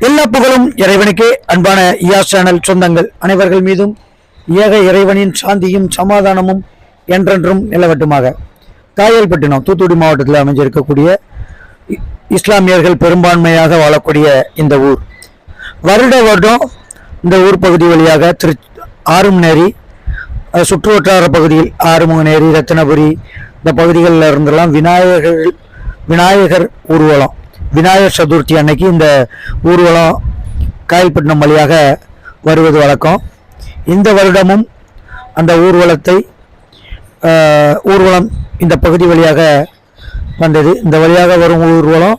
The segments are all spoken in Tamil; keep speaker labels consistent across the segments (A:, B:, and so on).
A: எல்லா புகழும் இறைவனுக்கே. அன்பான இயாஸ் சேனல் சொந்தங்கள் அனைவர்கள் மீதும் ஏக இறைவனின் சாந்தியும் சமாதானமும் என்றென்றும் நிலவட்டுமாக. காயல்பட்டினம் தூத்துக்குடி மாவட்டத்தில் அமைஞ்சிருக்கக்கூடிய இஸ்லாமியர்கள் பெரும்பான்மையாக வாழக்கூடிய இந்த ஊர், வருடம் இந்த ஊர் பகுதி வழியாக ஆறுமுகநேரி சுற்று வட்டார பகுதியில் ஆறுமுகநேரி, ரத்தினபுரி இந்த பகுதிகளில் இருந்தெல்லாம் விநாயகர் ஊர்வலம், விநாயகர் சதுர்த்தி அன்னைக்கு இந்த ஊர்வலம் காயல்பட்டினம் வழியாக வருவது வழக்கம். இந்த வருடமும் அந்த ஊர்வலம் இந்த பகுதி வழியாக வந்தது. இந்த வழியாக வரும் ஊர்வலம்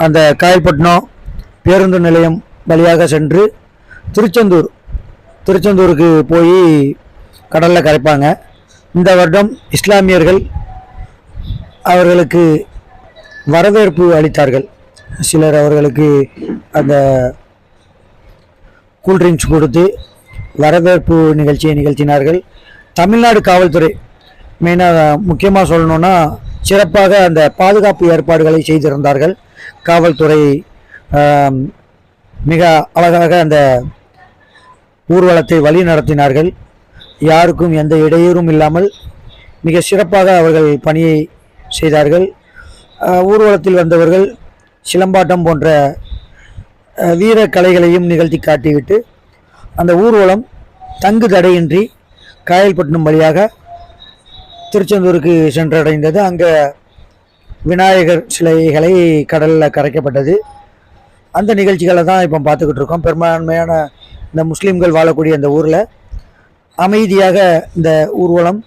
A: அந்த காயல்பட்டினம் பேருந்து நிலையம் வழியாக சென்று திருச்செந்தூருக்கு போய் கடலில் கரைப்பாங்க. இந்த வருடம் இஸ்லாமியர்கள் அவர்களுக்கு வரவேற்பு அளித்தார்கள். சிலர் அவர்களுக்கு அந்த கூல்ட்ரிங்க்ஸ் கொடுத்து வரவேற்பு நிகழ்ச்சியை நிகழ்த்தினார்கள். தமிழ்நாடு காவல்துறை மெயினாக முக்கியமாக சொல்லணுன்னா சிறப்பாக அந்த பாதுகாப்பு ஏற்பாடுகளை செய்திருந்தார்கள். காவல்துறை மிக அழகாக அந்த ஊர்வலத்தை வழி நடத்தினார்கள். யாருக்கும் எந்த இடையூறும் இல்லாமல் மிக சிறப்பாக அவர்கள் பணியை செய்தார்கள். ஊர்வலத்தில் வந்தவர்கள் சிலம்பாட்டம் போன்ற வீர கலைகளையும் நிகழ்த்தி காட்டிவிட்டு அந்த ஊர்வலம் தங்கு தடையின்றி காயல்பட்டினம் வழியாக திருச்செந்தூருக்கு சென்றடைந்தது. அங்கே விநாயகர் சிலைகளை கடலில் கரைக்கப்பட்டது. அந்த நிகழ்ச்சிகளை தான் இப்போ பார்த்துக்கிட்டு இருக்கோம். பெரும்பான்மையான இந்த முஸ்லீம்கள் வாழக்கூடிய அந்த ஊரில் அமைதியாக இந்த ஊர்வலம்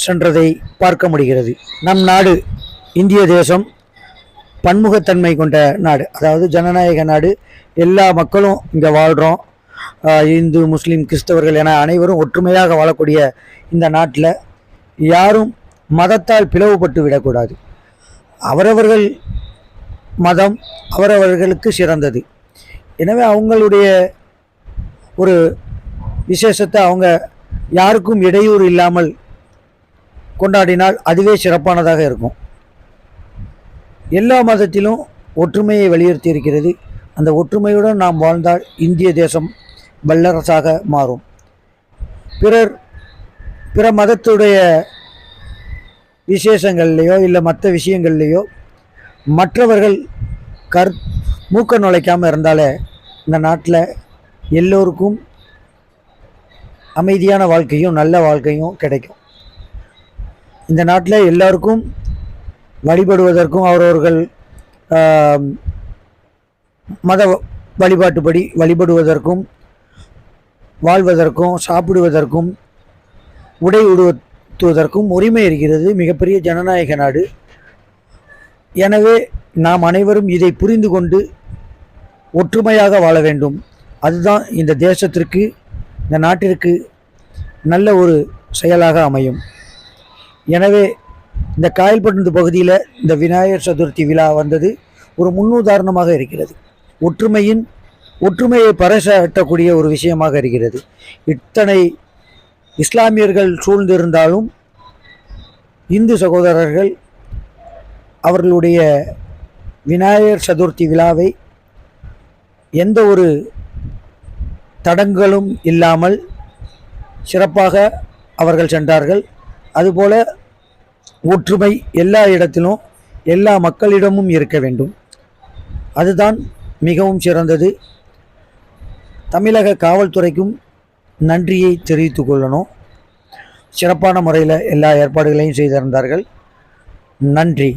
A: சென்றதை பார்க்க முடிகிறது. நம் நாடு இந்திய தேசம் பன்முகத்தன்மை கொண்ட நாடு, அதாவது ஜனநாயக நாடு. எல்லா மக்களும் இங்கே வாழ்கிறோம். இந்து, முஸ்லீம், கிறிஸ்தவர்கள் என அனைவரும் ஒற்றுமையாக வாழக்கூடிய இந்த நாட்டில் யாரும் மதத்தால் பிளவுபட்டு விடக்கூடாது. அவரவர்கள் மதம் அவரவர்களுக்கு சிறந்தது. எனவே அவங்களுடைய ஒரு விசேஷத்தை அவங்க யாருக்கும் இடையூறு இல்லாமல் கொண்டாடினால் அதுவே சிறப்பானதாக இருக்கும். எல்லா மதத்திலும் ஒற்றுமையை வலியுறுத்தி இருக்கிறது. அந்த ஒற்றுமையுடன் நாம் வாழ்ந்தால் இந்திய தேசம் வல்லரசாக மாறும். பிற மதத்துடைய விசேஷங்கள்லையோ இல்லை மற்ற விஷயங்கள்லையோ மற்றவர்கள் மூக்க நுழைக்காமல் இருந்தாலே இந்த நாட்டில் எல்லோருக்கும் அமைதியான வாழ்க்கையும் நல்ல வாழ்க்கையும் கிடைக்கும். இந்த நாட்டில் எல்லாருக்கும் வழிபடுவதற்கும் அவரவர்கள் மத வழிபாட்டுப்படி வழிபடுவதற்கும் வாழ்வதற்கும் சாப்பிடுவதற்கும் உடை உடுத்துவதற்கும் உரிமை இருக்கிறது. மிகப்பெரிய ஜனநாயக நாடு. எனவே நாம் அனைவரும் இதை புரிந்து கொண்டு ஒற்றுமையாக வாழ வேண்டும். அதுதான் இந்த தேசத்திற்கு, இந்த நாட்டிற்கு நல்ல ஒரு செயலாக அமையும். எனவே இந்த காயல்பட்டினம் பகுதியில் இந்த விநாயகர் சதுர்த்தி விழா வந்தது ஒரு முன்னுதாரணமாக இருக்கிறது. ஒற்றுமையை பறைசாற்றக்கூடிய ஒரு விஷயமாக இருக்கிறது. இத்தனை இஸ்லாமியர்கள் சூழ்ந்திருந்தாலும் இந்து சகோதரர்கள் அவர்களுடைய விநாயகர் சதுர்த்தி விழாவை எந்த ஒரு தடங்களும் இல்லாமல் சிறப்பாக அவர்கள் சென்றார்கள். அதுபோல ஒற்றுமை எல்லா இடத்திலும் எல்லா மக்களிடமும் இருக்க வேண்டும். அதுதான் மிகவும் சிறந்தது. தமிழக காவல்துறைக்கும் நன்றியை தெரிவித்து கொள்ளணும். சிறப்பான முறையில் எல்லா ஏற்பாடுகளையும் செய்திருந்தார்கள். நன்றி.